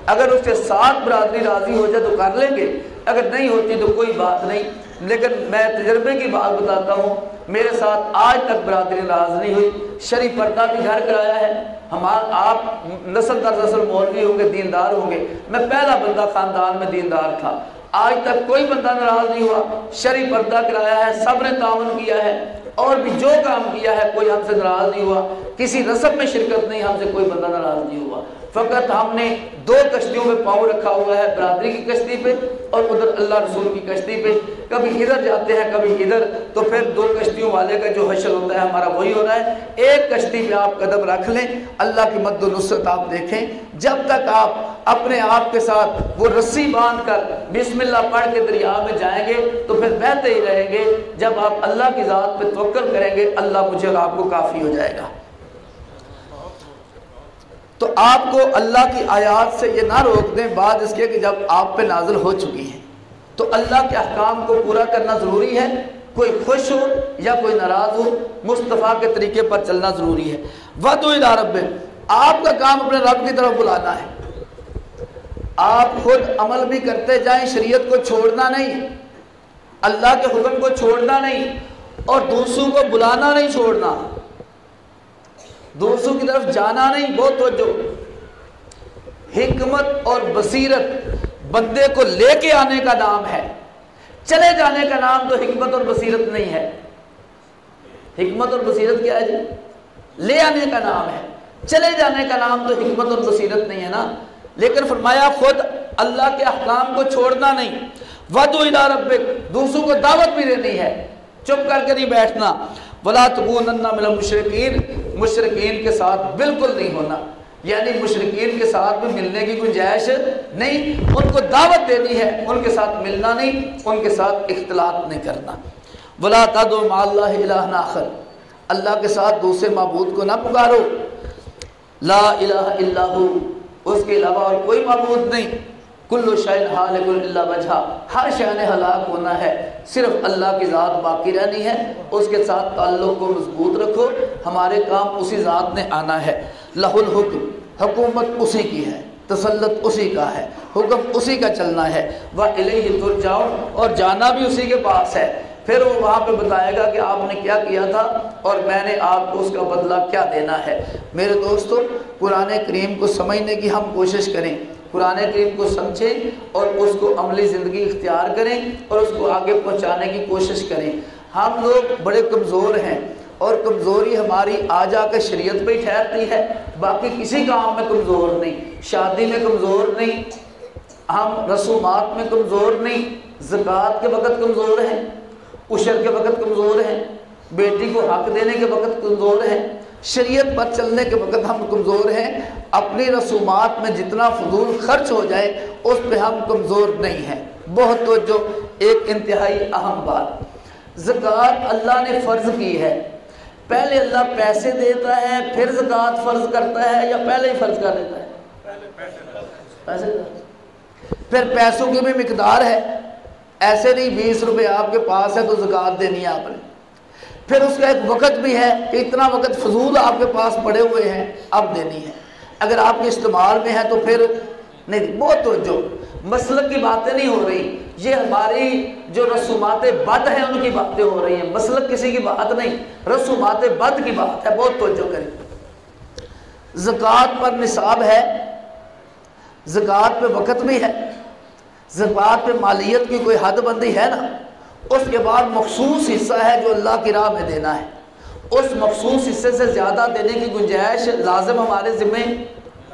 اگر اس کے ساتھ برادری راضی ہو جائے تو کر لیں گے، اگر نہیں ہوتی تو کوئی بات نہیں۔ لیکن میں تجربے کی بات بتاتا ہوں، میرے ساتھ آج تک برادری ناراض نہیں ہوئی۔ شرعی پردہ بھی گھر کرایا ہے، آپ نسل در نسل مولوی ہوں گے، دیندار ہوں گے، میں پہلا بندہ خاندان میں دیندار تھا، آج تک کوئی بندہ ناراض نہیں ہوا۔ شرعی پردہ کرایا ہے، سب نے تعاون کیا ہے، اور بھی جو کام کیا ہے کوئی ہم سے ناراض نہیں ہوا، کسی رسم میں شرکت نہیں، ہم سے کوئی بندہ ناراض نہیں ہوا۔ فقط ہم نے 2 کشتیوں میں پاؤں رکھا ہوا ہے، برادری کی کشتی پہ اور ادھر اللہ رسول کی کشتی پہ، کبھی ادھر جاتے ہیں کبھی ادھر، تو پھر 2 کشتیوں والے کا جو حشر ہوتا ہے ہمارا وہی ہو رہا ہے۔ ایک کشتی پہ آپ قدم رکھ لیں، اللہ کی مد و نصرت آپ دیکھیں۔ جب تک آپ اپنے آپ کے ساتھ وہ رسی باندھ کر بسم اللہ پڑھ کے دریا میں جائیں گے تو پھر بہتے ہی رہیں گے۔ جب آپ اللہ کی ذات پہ توکل کریں گے، اللہ مجھے اور آپ کو کافی ہو جائے گا۔ تو آپ کو اللہ کی آیات سے یہ نہ روک دیں بعد اس کے کہ جب آپ پہ نازل ہو چکی ہیں، تو اللہ کے احکام کو پورا کرنا ضروری ہے، کوئی خوش ہو یا کوئی ناراض ہو، مصطفیٰ کے طریقے پر چلنا ضروری ہے۔ وَدْعُ إِلَىٰ رَبِّكَ، آپ کا کام اپنے رب کی طرف بلانا ہے، آپ خود عمل بھی کرتے جائیں، شریعت کو چھوڑنا نہیں، اللہ کے حکم کو چھوڑنا نہیں، اور دوسروں کو بلانا نہیں چھوڑنا، دوسروں کی طرف جانا نہیں۔ بہت توجہ، حکمت اور بصیرت بندے کو لے کے آنے کا نام ہے، چلے جانے کا نام تو حکمت اور بصیرت نہیں ہے۔ حکمت اور بصیرت کیا ہے جی؟ لے آنے کا نام ہے، چلے جانے کا نام تو حکمت اور بصیرت نہیں ہے نا۔ لیکن فرمایا خود اللہ کے احکام کو چھوڑنا نہیں، وَدْعُ إِلَىٰ رَبِّكَ، دوسروں کو دعوت بھی دینی ہے، چپ کر کے نہیں بیٹھنا۔ وَلَا تَكُونَنَّ مِنَ الْمُشْرِكِينَ، مشرکین کے ساتھ بالکل نہیں ہونا، یعنی مشرکین کے ساتھ بھی ملنے کی گنجائش نہیں، ان کو دعوت دینی ہے، ان کے ساتھ ملنا نہیں، ان کے ساتھ اختلاط نہیں کرنا۔ وَلَا تَدْعُ مَعَ اللَّهِ إِلَٰهًا آخَرَ، اللہ کے ساتھ دوسرے معبود کو نہ پکارو، لا الہ الا ہو، اس کے علاوہ اور کوئی معبود نہیں، کل شیء ہالک الا وجہہ، ہر شے نے ہلاک ہونا ہے، صرف اللہ کی ذات باقی رہنی ہے، اس کے ساتھ تعلق کو مضبوط رکھو، ہمارے کام اسی ذات نے آنا ہے۔ لہ الحکم، حکومت اسی کی ہے، تسلط اسی کا ہے، حکم اسی کا چلنا ہے، وَإِلَيْهِ تُرْجَعُونَ، اور جانا بھی اسی کے پاس ہے۔ پھر وہ وہاں پہ بتائے گا کہ آپ نے کیا کیا تھا اور میں نے آپ کو اس کا بدلہ کیا دینا ہے۔ میرے دوستو، قرآن کریم کو سمجھنے کی ہم کوشش کریں، قرآن کریم کو سمجھیں اور اس کو عملی زندگی اختیار کریں اور اس کو آگے پہنچانے کی کوشش کریں۔ ہم لوگ بڑے کمزور ہیں اور کمزوری ہماری آ جا کے شریعت پہ ہی ٹھہرتی ہے، باقی کسی کام میں کمزور نہیں، شادی میں کمزور نہیں، ہم رسومات میں کمزور نہیں، زکوٰۃ کے وقت کمزور ہیں، عشر کے وقت کمزور ہیں، بیٹی کو حق دینے کے وقت کمزور ہیں، شریعت پر چلنے کے وقت ہم کمزور ہیں، اپنی رسومات میں جتنا فضول خرچ ہو جائے اس پہ ہم کمزور نہیں ہیں۔ بہت توجہ، ایک انتہائی اہم بات، زکوٰۃ اللہ نے فرض کی ہے، پہلے اللہ پیسے دیتا ہے پھر زکوٰۃ فرض کرتا ہے یا پہلے ہی فرض کر دیتا ہے؟ پیسے، پھر پیسوں کی بھی مقدار ہے، ایسے نہیں 20 روپے آپ کے پاس ہے تو زکوٰۃ دینی ہے آپ نے، پھر اس کا ایک وقت بھی ہے کہ اتنا وقت فضول آپ کے پاس پڑے ہوئے ہیں اب دینی ہے، اگر آپ کے استعمال میں ہے تو پھر نہیں۔ بہت توجہ، مسلک کی باتیں نہیں ہو رہی، یہ ہماری جو رسومات بد ہیں ان کی باتیں ہو رہی ہیں، مسلک کسی کی بات نہیں، رسومات بد کی بات ہے، بہت توجہ کریں۔ زکوٰۃ پر نصاب ہے، زکوٰۃ پہ وقت بھی ہے، زکوٰۃ پہ مالیت کی کوئی حد بندی ہے نا، اس کے بعد مخصوص حصہ ہے جو اللہ کی راہ میں دینا ہے، اس مخصوص حصے سے زیادہ دینے کی گنجائش لازم ہمارے ذمہ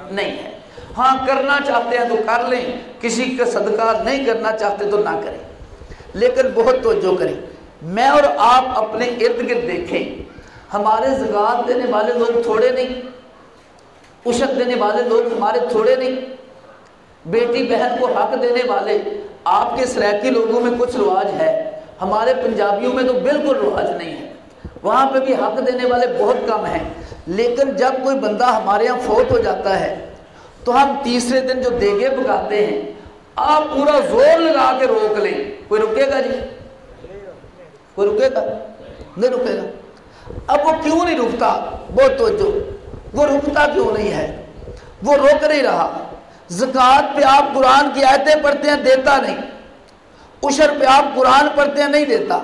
نہیں ہے۔ ہاں کرنا چاہتے ہیں تو کر لیں، کسی کا صدقہ نہیں کرنا چاہتے تو نہ کریں، لیکن بہت توجہ کریں۔ میں اور آپ اپنے ارد گرد دیکھیں، ہمارے زکوٰۃ دینے والے لوگ تھوڑے نہیں، عشر دینے والے لوگ ہمارے تھوڑے نہیں، بیٹی بہن کو حق دینے والے آپ کے سرائکی لوگوں میں کچھ رواج ہے، ہمارے پنجابیوں میں تو بالکل رواج نہیں ہے، وہاں پہ بھی حق دینے والے بہت کم ہیں۔ لیکن جب کوئی بندہ ہمارے یہاں فوت ہو جاتا ہے تو ہم تیسرے دن جو دیگے پکاتے ہیں، آپ پورا زور لگا کے روک لیں، کوئی رکے گا جی؟ کوئی رکے گا؟ نہیں رکے گا۔ اب وہ کیوں نہیں رکتا؟ بہت توجہ، وہ رکتا کیوں نہیں ہے؟ وہ روک نہیں رہا۔ زکوٰۃ پہ آپ قرآن کی آیتیں پڑھتے ہیں، دیتا نہیں۔ عشر پہ آپ قرآن پڑھتے ہیں، نہیں دیتا۔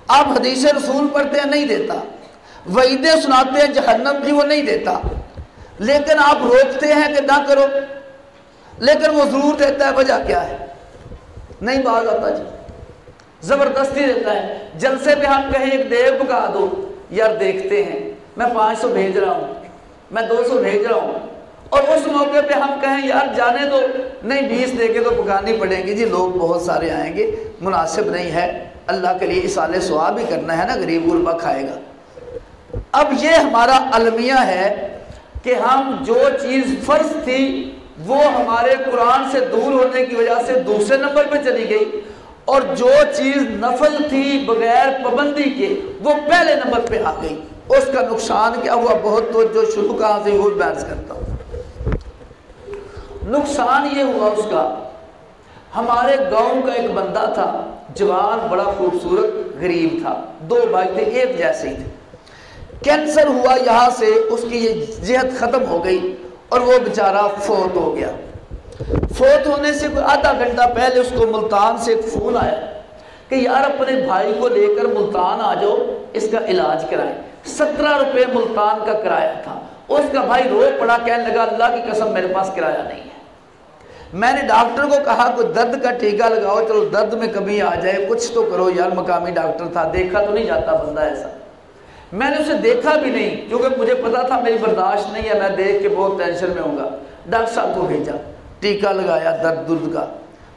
آپ حدیث رسول پڑھتے ہیں، نہیں دیتا۔ وعیدیں سناتے ہیں جہنم کی، وہ نہیں دیتا۔ لیکن آپ روکتے ہیں کہ نہ کرو، لیکن وہ ضرور دیتا ہے۔ وجہ کیا ہے؟ نہیں باز آتا جی، زبردستی دیتا ہے۔ جلسے پہ ہم کہیں ایک دیگ پکا دو، یار دیکھتے ہیں، میں 500 بھیج رہا ہوں، میں 200 بھیج رہا ہوں، اور اس موقع پہ ہم کہیں یار جانے دو، نہیں 20 دے کے تو پکانی پڑیں گی جی، لوگ بہت سارے آئیں گے، مناسب نہیں ہے، اللہ کے لیے اصالِ ثواب ہی کرنا ہے نا، غریب غربا کھائے گا۔ اب یہ ہمارا المیہ ہے کہ ہم جو چیز فرض تھی وہ ہمارے قرآن سے دور ہونے کی وجہ سے دوسرے نمبر پہ چلی گئی، اور جو چیز نفل تھی بغیر پابندی کے وہ پہلے نمبر پہ آ گئی۔ اس کا نقصان کیا ہوا؟ بہت تو جو شروع کہاں سے وہ بیان کرتا ہوں۔ نقصان یہ ہوا اس کا، ہمارے گاؤں کا ایک بندہ تھا، جوان، بڑا خوبصورت، غریب تھا، 2 بھائی تھے، ایک جیسے ہی تھے۔ کینسر ہوا یہاں سے، اس کی یہ جہت ختم ہو گئی اور وہ بیچارہ فوت ہو گیا۔ فوت ہونے سے کوئی آدھا گھنٹہ پہلے اس کو ملتان سے ایک فون آیا کہ یار اپنے بھائی کو لے کر ملتان آ جاؤ، اس کا علاج کرائیں۔ 17 روپے ملتان کا کرایہ تھا۔ اس کا بھائی رو پڑا، کہنے لگا اللہ کی قسم میرے پاس کرایہ نہیں ہے۔ میں نے ڈاکٹر کو کہا کوئی درد کا ٹیکہ لگاؤ، چلو درد میں کمی آ جائے، کچھ تو کرو یار، مقامی ڈاکٹر تھا، دیکھا تو نہیں جاتا بندہ ایسا۔ میں نے اسے دیکھا بھی نہیں کیونکہ مجھے پتا تھا میری برداشت نہیں ہے، میں دیکھ کے بہت ٹینشن میں ہوں گا۔ ڈاکٹر صاحب کو بھیجا، ٹیکہ لگایا درد کا،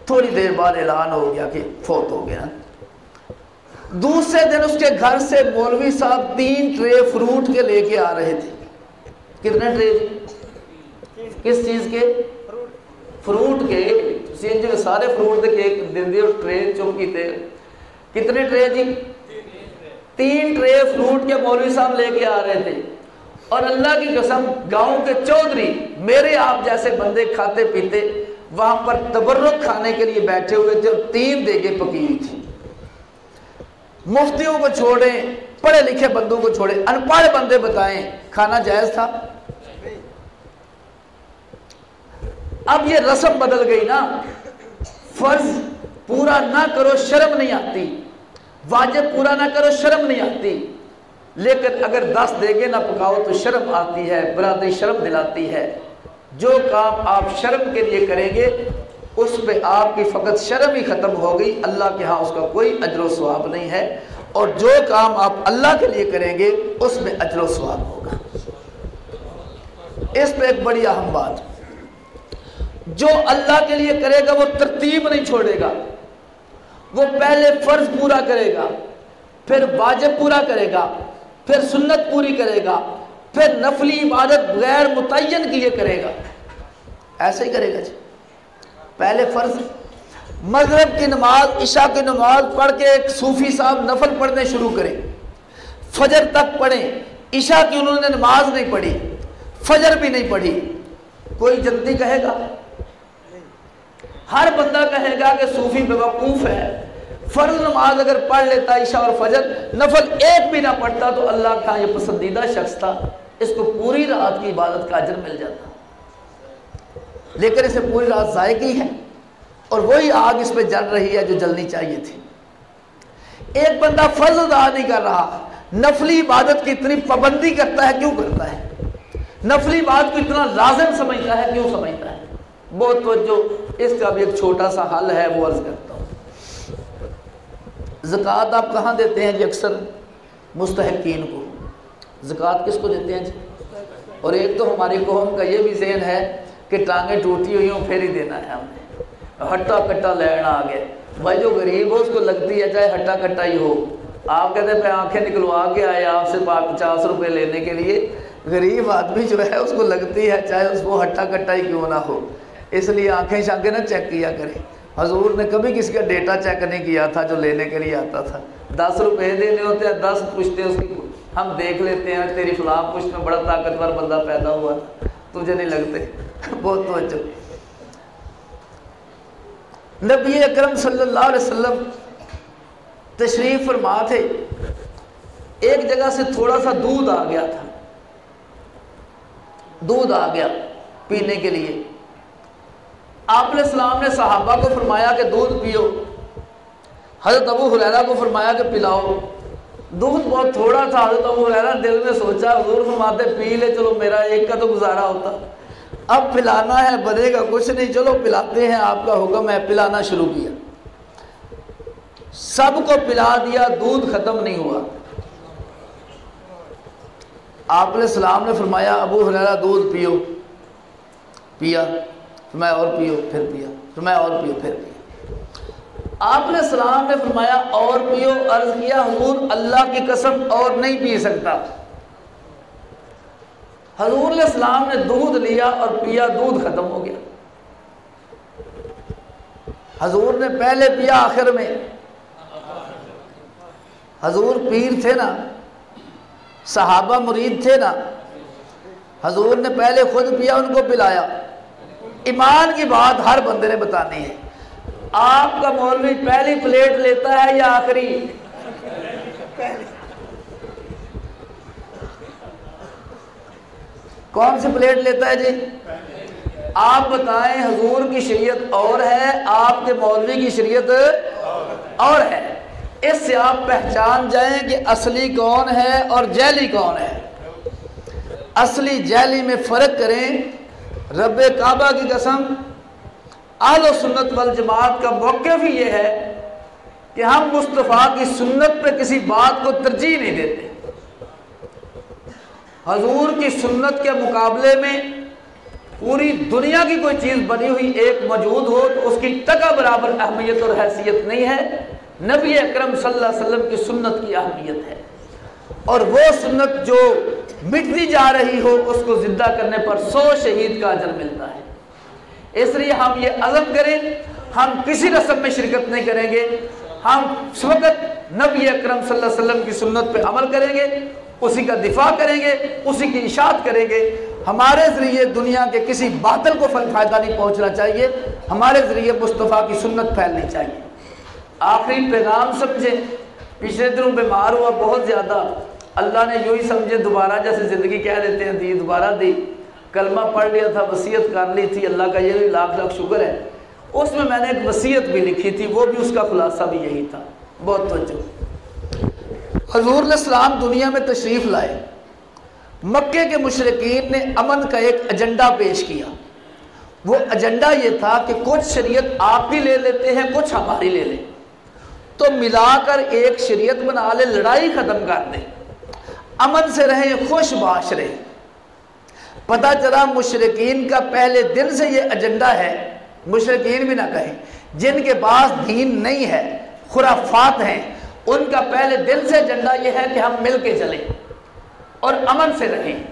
تھوڑی دیر بعد اعلان ہو گیا کہ فوت ہو گیا۔ دوسرے دن اس کے گھر سے مولوی صاحب 3 ٹرے فروٹ کے لے کے آ رہے تھے۔ کتنے ٹرے جی؟ کس چیز کے؟ فروٹ کے۔ جو سارے فروٹ کے دن دی ٹرے چوکی تھے۔ کتنے ٹرے جی؟ 3 ٹرے فروٹ کے مولوی صاحب لے کے آ رہے تھے، اور اللہ کی قسم گاؤں کے چودھری میرے آپ جیسے بندے کھاتے پیتے وہاں پر تبرک کھانے کے لیے بیٹھے ہوئے تھے، اور 3 دیگیں پکی ہوئی تھی۔ مفتیوں کو چھوڑیں، پڑھے لکھے بندوں کو چھوڑیں، ان پڑھ بندے بتائیں کھانا جائز تھا؟ اب یہ رسم بدل گئی نا، فرض پورا نہ کرو شرم نہیں آتی، واجب پورا نہ کرو شرم نہیں آتی، لیکن اگر 10 دیگیں نہ پکاؤ تو شرم آتی ہے، برادری شرم دلاتی ہے۔ جو کام آپ شرم کے لیے کریں گے اس پہ آپ کی فقط شرم ہی ختم ہو گئی، اللہ کے ہاں اس کا کوئی اجر و ثواب نہیں ہے، اور جو کام آپ اللہ کے لیے کریں گے اس میں اجر و ثواب ہوگا۔ اس پہ ایک بڑی اہم بات، جو اللہ کے لیے کرے گا وہ ترتیب نہیں چھوڑے گا، وہ پہلے فرض پورا کرے گا، پھر واجب پورا کرے گا، پھر سنت پوری کرے گا، پھر نفلی عبادت غیر متعین کیے کرے گا۔ ایسے ہی کرے گا جی۔ پہلے فرض، مغرب کی نماز، عشاء کی نماز پڑھ کے ایک صوفی صاحب نفل پڑھنے شروع کریں، فجر تک پڑھیں، عشاء کی انہوں نے نماز نہیں پڑھی، فجر بھی نہیں پڑھی، کوئی جنتی کہے گا؟ ہر بندہ کہے گا کہ صوفی بیوقوف ہے، فرض نماز اگر پڑھ لیتا عشاء اور فجر، نفل ایک بھی نہ پڑھتا تو اللہ کا یہ پسندیدہ شخص تھا، اس کو پوری رات کی عبادت کا اجر مل جاتا، لیکن اسے پوری رات ضائع کی ہے، اور وہی آگ اس پہ جل رہی ہے جو جلنی چاہیے تھی۔ ایک بندہ فرض ادا نہیں کر رہا، نفلی عبادت کی اتنی پابندی کرتا ہے، کیوں کرتا ہے؟ نفلی عبادت کو اتنا لازم سمجھتا ہے، کیوں سمجھتا ہے؟ بہت توجہ، اس کا بھی ایک چھوٹا سا حل ہے، وہ عرض کرتا ہوں۔ زکوٰۃ آپ کہاں دیتے ہیں جی؟ اکثر مستحقین کو۔ زکوٰۃ کس کو دیتے ہیں جی؟ اور ایک تو ہماری قوم کا یہ بھی ذہن ہے کہ ٹانگیں ٹوٹی ہوئی ہوں پھر ہی دینا ہے ہم نے، ہٹا کٹا لینا آ گیا۔ بھائی جو غریب ہو اس کو لگتی ہے چاہے ہٹا کٹا ہی ہو، آپ کہتے ہیں میں آنکھیں نکلوا کے آئے آپ سے 50 روپے لینے کے لیے، غریب آدمی جو ہے اس کو لگتی ہے چاہے اس کو ہٹا کٹا ہی کیوں نہ ہو، اس لیے آنکھیں شانکھیں نہ چیک کیا کریں۔ حضور نے کبھی کسی کا ڈیٹا چیک نہیں کیا تھا جو لینے کے لیے آتا تھا، 10 روپے دینے ہوتے ہیں 10 پوچھتے ہیں اس کی، ہم دیکھ لیتے ہیں تیری فلاں پشت میں بڑا طاقتور بندہ پیدا ہوا تھا، تجھے نہیں لگتے، بہت توجہ۔ نبی اکرم صلی اللہ علیہ وسلم تشریف فرما تھے، ایک جگہ سے تھوڑا سا دودھ آ گیا تھا، دودھ آ گیا پینے کے لیے۔ آپ علیہ السلام نے صحابہ کو فرمایا کہ دودھ پیو، حضرت ابو ہریرہ کو فرمایا کہ پلاؤ۔ دودھ بہت تھوڑا تھا، حضرت ابو ہریرہ دل میں سوچا حضور فرماتے پی لے، چلو میرا ایک کا تو گزارا ہوتا، اب پلانا ہے بنے گا کچھ نہیں، چلو پلاتے ہیں، آپ کا حکم ہے، پلانا شروع کیا، سب کو پلا دیا، دودھ ختم نہیں ہوا۔ آپ علیہ السلام نے فرمایا ابو ہریرہ دودھ پیو، پیا، فرمایا اور پیو، پھر پیا، فرمایا اور پیو، پھر پیا۔ آپ علیہ السلام نے فرمایا اور پیو، عرض کیا حضور اللہ کی قسم اور نہیں پی سکتا۔ حضور علیہ السلام نے دودھ لیا اور پیا، دودھ ختم ہو گیا۔ حضور نے پہلے پیا آخر میں، حضور پیر تھے نا، صحابہ مرید تھے نا، حضور نے پہلے خود پیا ان کو پلایا۔ ایمان کی بات ہر بندے نے بتانی ہے، آپ کا مولوی پہلی پلیٹ لیتا ہے یا آخری؟ کون سی پلیٹ لیتا ہے جی؟ آپ بتائیں، حضور کی شریعت اور ہے، آپ کے مولوی کی شریعت اور ہے۔ اس سے آپ پہچان جائیں کہ اصلی کون ہے اور جعلی کون ہے۔ اصلی جعلی میں فرق کریں۔ رب کعبہ کی قسم، اہل و سنت والجماعت کا موقف ہی یہ ہے کہ ہم مصطفیٰ کی سنت پہ کسی بات کو ترجیح نہیں دیتے۔ حضور کی سنت کے مقابلے میں پوری دنیا کی کوئی چیز بنی ہوئی ایک موجود ہو تو اس کی ٹکا برابر اہمیت اور حیثیت نہیں ہے، نبی اکرم صلی اللہ علیہ وسلم کی سنت کی اہمیت ہے۔ اور وہ سنت جو مٹتی جا رہی ہو اس کو زندہ کرنے پر 100 شہید کا اجر ملتا ہے۔ اس لیے ہم یہ عزم کریں، ہم کسی رسم میں شرکت نہیں کریں گے، ہم اس وقت نبی اکرم صلی اللہ علیہ وسلم کی سنت پہ عمل کریں گے، اسی کا دفاع کریں گے، اسی کی اشاعت کریں گے۔ ہمارے ذریعے دنیا کے کسی باطل کو فائدہ نہیں پہنچنا چاہیے، ہمارے ذریعے مصطفیٰ کی سنت پھیلنی چاہیے۔ آخری پیغام سمجھیں، پچھلے دنوں بیمار ہوا بہت زیادہ، اللہ نے یوں ہی سمجھے دوبارہ جیسے زندگی کہہ دیتے ہیں دی، دوبارہ دی، کلمہ پڑھ لیا تھا، وصیت کر لی تھی، اللہ کا یہ بھی لاکھ لاکھ شکر ہے۔ اس میں نے ایک وصیت بھی لکھی تھی، وہ بھی اس کا خلاصہ بھی یہی تھا۔ بہت توجہ۔ حضور علیہ السلام دنیا میں تشریف لائے، مکے کے مشرکین نے امن کا ایک ایجنڈا پیش کیا۔ وہ ایجنڈا یہ تھا کہ کچھ شریعت آپ بھی لے لیتے ہیں، کچھ ہماری لے لیں، تو ملا کر ایک شریعت بنا لے، لڑائی ختم کر دیں، امن سے رہیں، خوش باش رہیں۔ پتہ چلا مشرکین کا پہلے دن سے یہ ایجنڈا ہے، مشرکین بھی نہ کہیں، جن کے پاس دین نہیں ہے، خرافات ہیں، ان کا پہلے دن سے ایجنڈا یہ ہے کہ ہم مل کے چلیں اور امن سے رہیں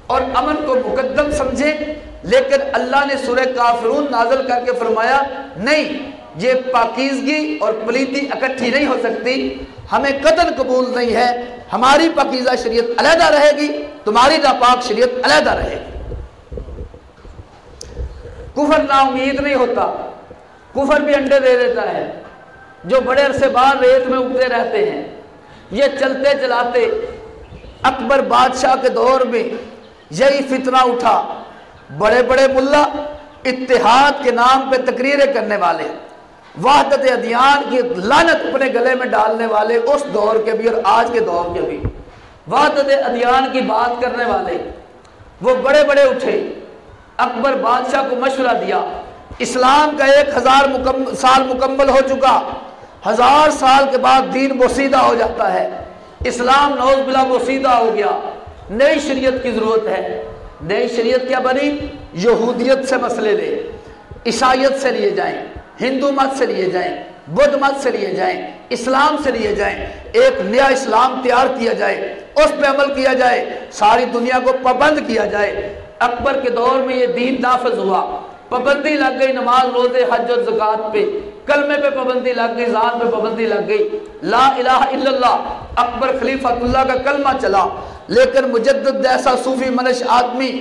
اور امن کو مقدم سمجھیں۔ لیکن اللہ نے سورہ کافرون نازل کر کے فرمایا نہیں، یہ پاکیزگی اور پلیتی اکٹھی نہیں ہو سکتی، ہمیں قتل قبول نہیں ہے، ہماری پاکیزہ شریعت علیحدہ رہے گی، تمہاری ناپاک شریعت علیحدہ رہے گی۔ کفر نا امید نہیں ہوتا، کفر بھی انڈے دے دیتا ہے، جو بڑے عرصے بعد ریت میں اگتے رہتے ہیں۔ یہ چلتے چلاتے اکبر بادشاہ کے دور میں یہی فتنہ اٹھا، بڑے بڑے ملا اتحاد کے نام پہ تقریریں کرنے والے، وحدت ادیان کی لعنت اپنے گلے میں ڈالنے والے، اس دور کے بھی اور آج کے دور کے بھی وحدت ادیان کی بات کرنے والے، وہ بڑے بڑے اٹھے، اکبر بادشاہ کو مشورہ دیا، اسلام کا 1000 سال مکمل ہو چکا، 1000 سال کے بعد دین بوسیدہ ہو جاتا ہے، اسلام نعوذ باللہ بوسیدہ ہو گیا، نئی شریعت کی ضرورت ہے، نئی شریعت کیا بنی؟ یہودیت سے مسئلے لے، عیسائیت سے لیے جائیں، ہندو مت سے لیے جائیں، بدھ مت سے لیے جائیں، اسلام سے لیے جائیں، ایک نیا اسلام تیار کیا جائے، اس پہ عمل کیا جائے، ساری دنیا کو پابند کیا جائے۔ اکبر کے دور میں یہ دین نافذ ہوا، پابندی لگ گئی نماز روزے حج اور زکوٰۃ پہ، کلمے پہ پابندی لگ گئی، ذات پہ پابندی لگ گئی، لا الہ الا اللہ اکبر خلیفۃ اللہ کا کلمہ چلا، لیکن مجدد جیسا صوفی منش آدمی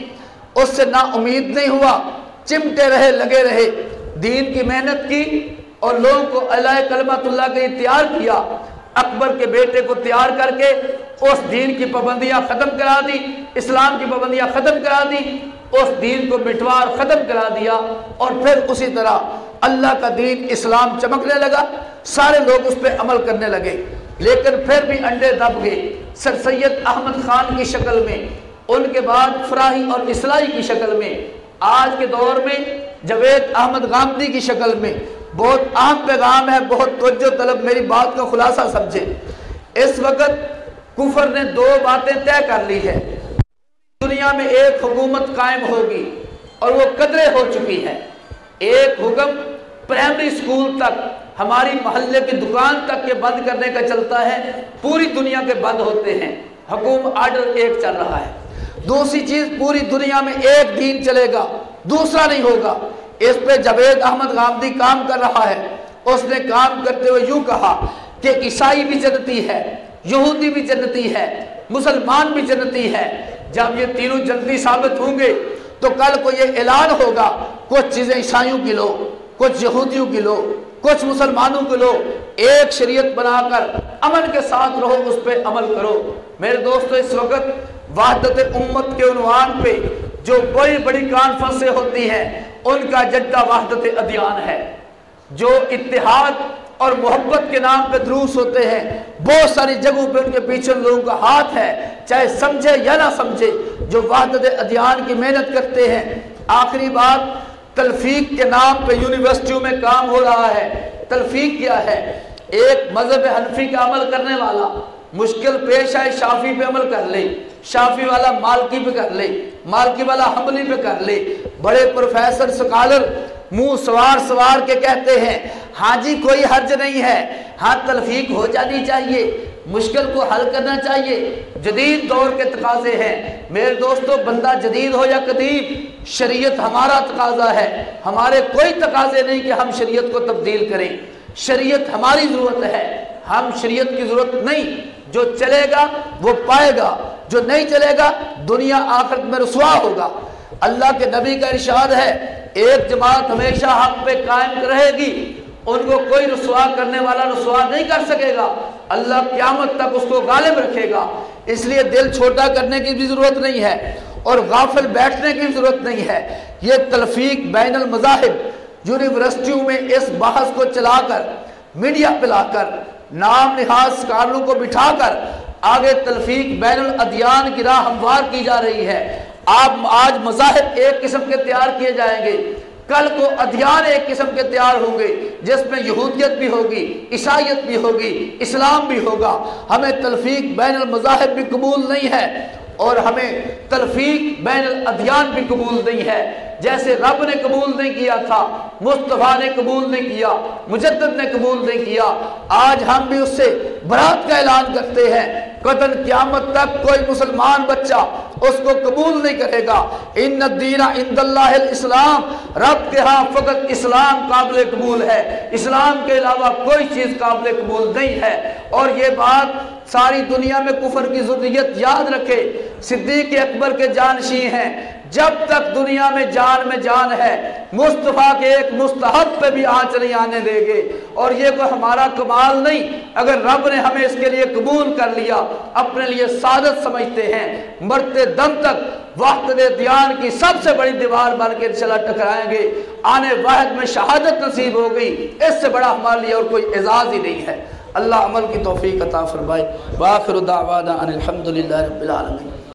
اس سے نا امید نہیں ہوا، چمٹے رہے، لگے رہے، دین کی محنت کی اور لوگوں کو الہ کلمۃ اللہ کے لیے تیار کیا۔ اکبر کے بیٹے کو تیار کر کے اس دین کی پابندیاں ختم کرا دی، اسلام کی پابندیاں ختم کرا دی، اس دین کو مٹوار ختم کرا دیا، اور پھر اسی طرح اللہ کا دین اسلام چمکنے لگا، سارے لوگ اس پہ عمل کرنے لگے، لیکن پھر بھی انڈے دب گئے۔ سر سید احمد خان کی شکل میں، ان کے بعد فراہی اور اصلاحی کی شکل میں، آج کے دور میں جاوید احمد غامدی کی شکل میں، بہت اہم پیغام ہے، بہت توجہ طلب، میری بات کا خلاصہ سمجھے۔ اس وقت کفر نے دو باتیں طے کر لی ہے، دنیا میں ایک حکومت قائم ہوگی اور وہ قدرے ہو چکی ہے۔ ایک حکم پرائمری سکول تک، ہماری محلے کی دکان تک یہ بند کرنے کا چلتا ہے، پوری دنیا کے بند ہوتے ہیں، حکومت آرڈر ایک چل رہا ہے۔ دوسری چیز، پوری دنیا میں ایک دین چلے گا، دوسرا نہیں ہوگا۔ اس پہ جاوید احمد غامدی کام کر رہا ہے۔ اس نے کام کرتے ہوئے یوں کہا کہ عیسائی بھی جنتی ہے، یہودی بھی جنتی ہے، مسلمان بھی جنتی ہے۔ جب یہ تینوں جنتی ثابت ہوں گے تو کل کو یہ اعلان ہوگا، کچھ چیزیں عیسائیوں کی لو، کچھ یہودیوں کی لو، کچھ مسلمانوں کی لو، ایک شریعت بنا کر امن کے ساتھ رہو، اس پہ عمل کرو۔ میرے دوستو، اس وقت وحدت امت کے عنوان پہ جو بڑی بڑی کانفرنسیں ہوتی ہیں، ان کا جدہ وحدت ادیان ہے۔ جو اتحاد اور محبت کے نام پہ دروس ہوتے ہیں، بہت ساری جگہوں پہ ان کے پیچھے لوگوں کا ہاتھ ہے، چاہے سمجھے یا نہ سمجھے، جو وحدت ادیان کی محنت کرتے ہیں۔ آخری بات، تلفیق کے نام پہ یونیورسٹیوں میں کام ہو رہا ہے۔ تلفیق کیا ہے؟ ایک مذہب حنفی کا عمل کرنے والا مشکل پیش آئے شافی پہ عمل کر لے، شافی والا مالکی پہ کر لے، مالکی والا حنبلی پہ کر لے۔ بڑے پروفیسر سکالر منہ سوار کے کہتے ہیں ہاں جی کوئی حرج نہیں ہے، ہاں تلفیق ہو جانی چاہیے، مشکل کو حل کرنا چاہیے، جدید دور کے تقاضے ہیں۔ میرے دوستو، بندہ جدید ہو یا قدیم، شریعت ہمارا تقاضا ہے، ہمارے کوئی تقاضے نہیں کہ ہم شریعت کو تبدیل کریں۔ شریعت ہماری ضرورت ہے، ہم شریعت کی ضرورت نہیں۔ جو چلے گا وہ پائے گا، جو نہیں چلے گا دنیا آخرت میں رسوا ہوگا۔ اللہ کے نبی کا ارشاد ہے، ایک جماعت ہمیشہ حق پہ قائم رہے گی، ان کو کوئی رسوا کرنے والا رسوا نہیں کر سکے گا، اللہ قیامت تک اس کو غالب رکھے گا۔ اس لیے دل چھوٹا کرنے کی بھی ضرورت نہیں ہے اور غافل بیٹھنے کی بھی ضرورت نہیں ہے۔ یہ تلفیق بین المذاہب یونیورسٹیوں میں اس بحث کو چلا کر، میڈیا پہ لا کر، نام نہاد اسکالروں کو بٹھا کر آگے تلفیق بین الادیان کی راہ ہموار کی جا رہی ہے۔ آج مذاہب ایک قسم کے تیار کیے جائیں گے، کل کو ادیان ایک قسم کے تیار ہوں گے، جس میں یہودیت بھی ہوگی، عیسائیت بھی ہوگی، اسلام بھی ہوگا۔ ہمیں تلفیق بین المذاہب بھی قبول نہیں ہے اور ہمیں تلفیق بین الادیان بھی قبول نہیں ہے۔ جیسے رب نے قبول نہیں کیا تھا، مصطفیٰ نے قبول نہیں کیا، مجدد نے قبول نہیں کیا، آج ہم بھی اس سے برات کا اعلان کرتے ہیں۔ قطعاً قیامت تک کوئی مسلمان بچہ اس کو قبول نہیں کرے گا۔ ان الدین عند اللہ الاسلام، رب کے ہاں فقط اسلام قابل قبول ہے، اسلام کے علاوہ کوئی چیز قابل قبول نہیں ہے۔ اور یہ بات ساری دنیا میں کفر کی ذریت یاد رکھے۔ صدیق اکبر کے جانشین ہیں، جب تک دنیا میں جان ہے، مصطفیٰ کے ایک مستحب پہ بھی آنچ نہیں آنے دے گے۔ اور یہ کوئی ہمارا کمال نہیں، اگر رب نے ہمیں اس کے لیے قبول کر لیا، اپنے لیے سعادت سمجھتے ہیں، مرتے دم تک وحدت ادیان کی سب سے بڑی دیوار بن کے انشاءاللہ ٹکرائیں گے۔ آنے واحد میں شہادت نصیب ہو گئی، اس سے بڑا ہمارے لیے اور کوئی اعزاز ہی نہیں ہے۔ اللہ عمل کی توفیق عطا فرمائے۔ وآخر دعوانا ان الحمدللہ رب العالمین۔